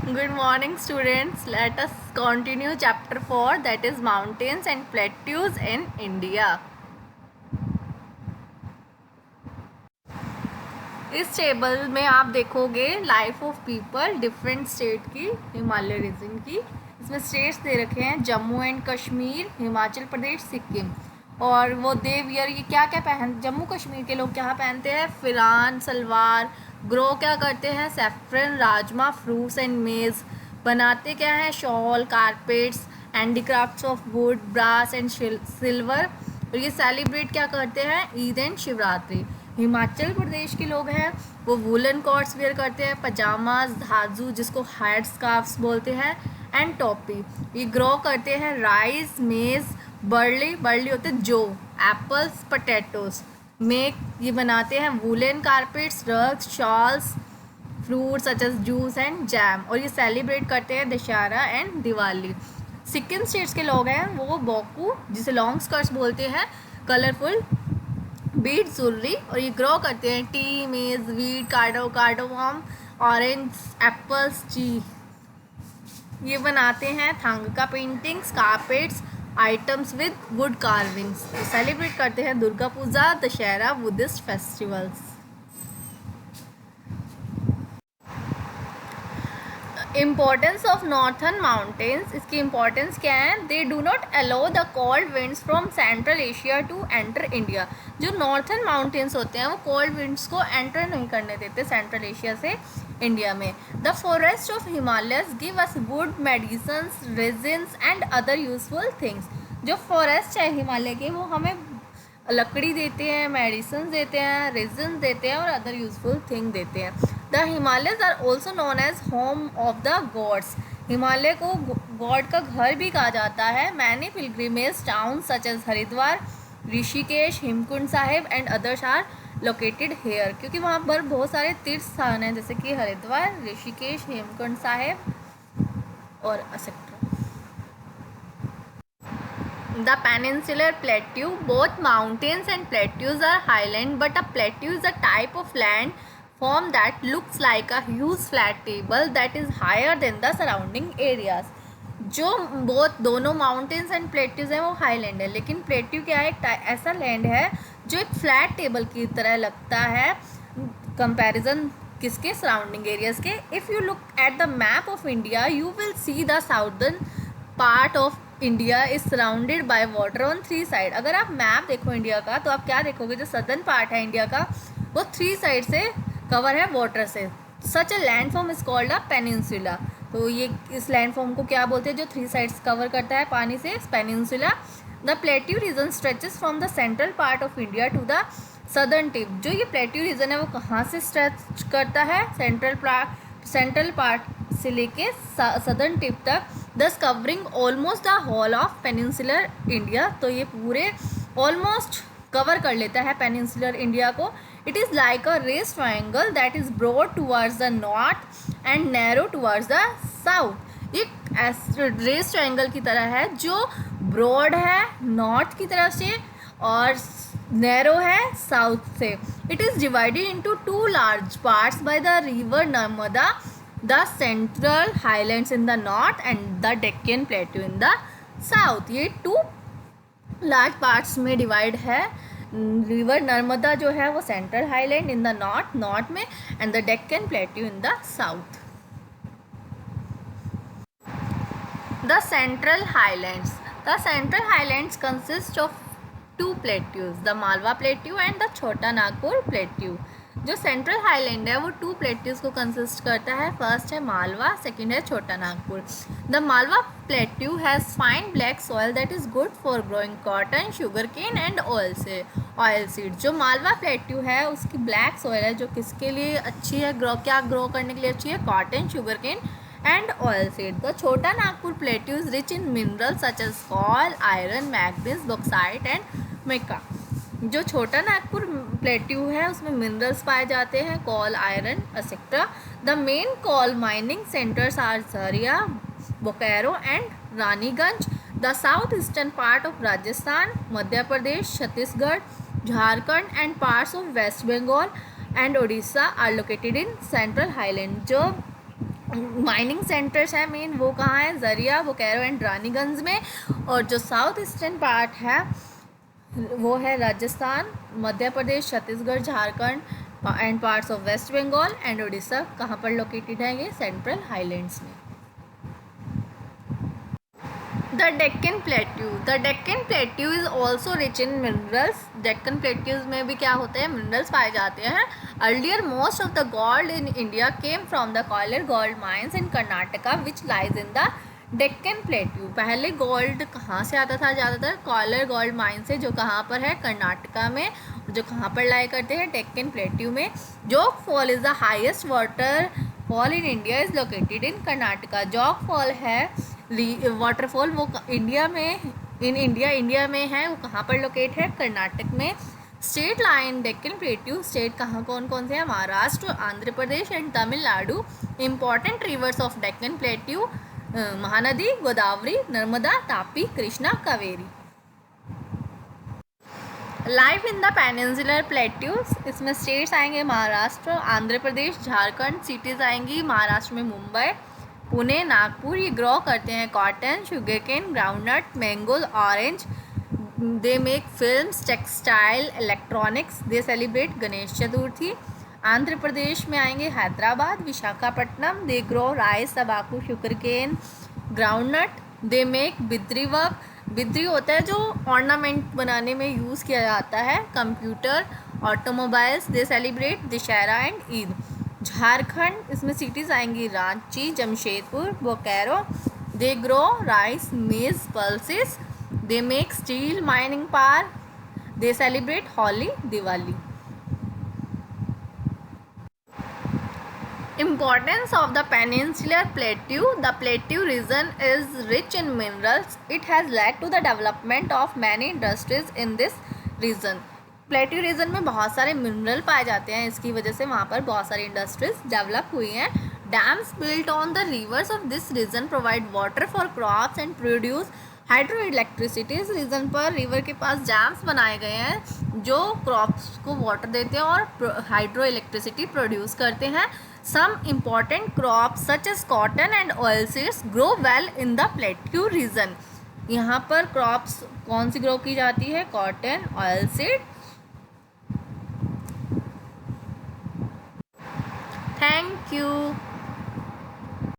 Good morning, students. Let us continue chapter 4, that is mountains and plateaus in India. इस table में आप देखोगे life of people different state की, Himalaya reason की. इसमें स्टेट्स दे रखे हैं जम्मू एंड कश्मीर, हिमाचल प्रदेश, सिक्किम. और वो दे वियर, ये क्या क्या जम्मू कश्मीर के लोग क्या पहनते हैं? फिरान सलवार. ग्रो क्या करते हैं? सैफरन, राजमा, फ्रूट्स एंड मेज. बनाते क्या है? Shawl, carpets, handicrafts of wood, brass and silver. और ये सेलिब्रेट क्या करते हैं? ईद एंड शिवरात्रि. हिमाचल प्रदेश के लोग हैं वो वूलन कॉट्स वेयर करते हैं, पजामाज, धाजू जिसको हेड स्कार्फ्स बोलते हैं, एंड टोपी. ये ग्रो करते हैं राइस, मेज, बर्ली. बर्ली होते हैं जो, एप्पल्स, पोटैटोज. मेक, ये बनाते हैं woollen carpets, rugs, shawls, fruits such as juice and jam. और ये सेलिब्रेट करते हैं दशहरा एंड दिवाली. सिक्किम स्टेट्स के लोग हैं वो बोकू, जिसे लॉन्ग स्कर्ट्स बोलते हैं, कलरफुल बीट ज्वेलरी. और ये ग्रो करते हैं टी, मेज, वीट, कार्डोमम, ऑरेंज, एप्पल्स, ची. ये बनाते हैं thangka paintings, carpets, items with wood carvings. Celebrate करते हैं Durga Puja, Dussehra, Buddhist festivals. Importance of northern mountains. इसकी इम्पोर्टेंस क्या है? They do not allow the cold winds from Central Asia to enter India. जो नॉर्थन माउंटेन्स होते हैं वो कोल्ड विंड्स को एंटर नहीं करने देते सेंट्रल एशिया से इंडिया में. The forest of Himalayas give us would, medicines, resins and other useful things. जो फॉरेस्ट है हिमालय के वो हमें लकड़ी देते हैं, मेडिसिन देते हैं, रेजिन देते हैं और अदर यूजफुल थिंग देते हैं. The Himalayas are also known as home of the gods. Himalaya को गॉड का घर भी कहा जाता है. Many pilgrimage town such as Haridwar, Rishikesh, Hemkund Sahib and others are located here. क्योंकि वहाँ पर बहुत सारे तीर्थ स्थान हैं जैसे कि हरिद्वार, ऋषिकेश, हेमकुंड साहिब और etcetera. The peninsular plateau. Both mountains and plateaus are highland, but a plateau is a type of land form that looks like a huge flat table that is higher than the surrounding areas. जो दोनों mountains and plateaus हैं वो highland है, लेकिन plateau क्या है? एक ऐसा लैंड है जो एक फ्लैट टेबल की तरह लगता है कंपैरिजन किसके? सराउंडिंग एरियाज के. If you look at the map of India you will see the southern part of India is surrounded by water on 3 side. अगर आप मैप देखो इंडिया का तो आप क्या देखोगे? जो सदर्न पार्ट है इंडिया का वो 3 साइड से कवर है वाटर से. Such a landform is called a peninsula. तो ये इस लैंड फॉर्म को क्या बोलते हैं जो 3 साइड्स कवर करता है पानी से? Peninsula. The plateau region stretches from the central part of India to the southern tip. जो ये प्लेट्यू रीजन है वो कहाँ से स्ट्रेच करता है? सेंट्रल पार्ट से लेके सदर्न टिप तक, thus covering almost the whole of peninsular India. तो ये पूरे ऑलमोस्ट कवर कर लेता है पेनिनसुलर इंडिया को. It is like a race triangle that is broad towards the north and narrow towards the south. एक race triangle की तरह है जो ब्रॉड है नॉर्थ की तरफ से और नैरो है साउथ से. It is divided into 2 large parts by the river Narmada, the central highlands in the north and the Deccan plateau in the south. ये 2 लार्ज पार्ट्स में डिवाइड है. रिवर नर्मदा जो है वो central highland in the north में and the Deccan plateau in the south. The central highlands. The central highlands consist of 2 plateaus, the Malwa plateau and the Chota Nagpur plateau. जो central highland है वो 2 plateaus को कंसिस्ट करता है. फर्स्ट है मालवा, सेकंड है Chota Nagpur. The Malwa plateau has fine black soil that is good for growing cotton, sugar cane and oil seed. जो Malwa plateau है उसकी ब्लैक सॉइल है जो किसके लिए अच्छी है? ग्रो करने के लिए अच्छी है? Cotton, sugar cane and oil seed. The Chota Nagpur plateau is rich in minerals such as coal, iron, manganese, bauxite and mica. जो छोटा नागपुर प्लेट्यू है उसमें मिनरल्स पाए जाते हैं, coal, iron etcetera. The main coal mining centres are Jharia, Bokaro and Raniganj. The south eastern part of Rajasthan, Madhya Pradesh, Chhattisgarh, Jharkhand and parts of West Bengal and Odisha are located in central highland. जो mining centres है मेन, वो कहाँ है, जरिया, बोकारो एंड रानीगंज में। और जो साउथ ईस्टर्न पार्ट है वो है Rajasthan, Madhya Pradesh, Chhattisgarh, Jharkhand and parts of West Bengal and Orissa. कहाँ पर लोकेटेड है ये, सेंट्रल हाईलैंड्स में। The Deccan plateau, the Deccan plateau is also rich in minerals. Deccan plateaus में भी क्या होते हैं, मिनरल्स पाए जाते हैं। Earlier most of the gold in India came from the Kolar gold mines in Karnataka which lies in the Deccan plateau. पहले गोल्ड कहाँ से आता था, ज़्यादातर कॉलर गोल्ड माइन से, जो कहाँ पर है, कर्नाटका में। जो कहाँ पर लाई करते हैं, डेक्कन प्लेट्यू में। जोग fall is the highest water fall in India is located in Karnataka. जोग फॉल है वाटरफॉल, वो इंडिया में, इंडिया में है, वो कहाँ पर लोकेट है, कर्नाटक में। State line Deccan plateau state कहाँ कौन कौन से हैं, Maharashtra, Andhra Pradesh and Tamil Nadu. Important rivers of Deccan plateau, Mahanadi, Godavari, Narmada, Tapi, Krishna, Kaveri. Life in the peninsular plateaus, इसमें स्टेट्स आएंगे महाराष्ट्र, आंध्र प्रदेश, झारखंड। सिटीज़ आएंगी महाराष्ट्र में मुंबई, पुणे, नागपुर। ये ग्रो करते हैं cotton, sugarcane, groundnut, mangoes, orange. They make films, textile, electronics. They celebrate Ganesh Chaturthi. Andhra Pradesh में आएंगे Hyderabad, Visakhapatnam. They grow rice, तंबाकू, sugarcane, groundnut. They make Bidri work, Bidri होता है जो ऑर्नामेंट बनाने में यूज़ किया जाता है, computer, automobiles. They celebrate Dussehra and Eid. Jharkhand, इसमें सिटीज़ आएंगी Ranchi, Jamshedpur, Bokaro. They grow rice, maize, pulses. They make steel, mining power. They celebrate Holi, Diwali. Importance of the peninsular plateau. The plateau region is rich in minerals. It has led to the development of many industries in this region. Plateau region में बहुत सारे mineral पाए जाते हैं, इसकी वजह से वहाँ पर बहुत सारी इंडस्ट्रीज डेवलप हुई हैं। Dams built on the rivers of this region provide water for crops and produce hydro electricity. इस रीजन पर रिवर के पास डैम्स बनाए गए हैं जो क्रॉप्स को वाटर देते हैं और हाइड्रो इलेक्ट्रिसिटी प्रोड्यूस करते हैं। Some important crops such as cotton and oilseeds grow well in the plateau region. यहाँ पर क्रॉप्स कौन सी ग्रो की जाती है, कॉटन, ऑयलसीड। Thank you.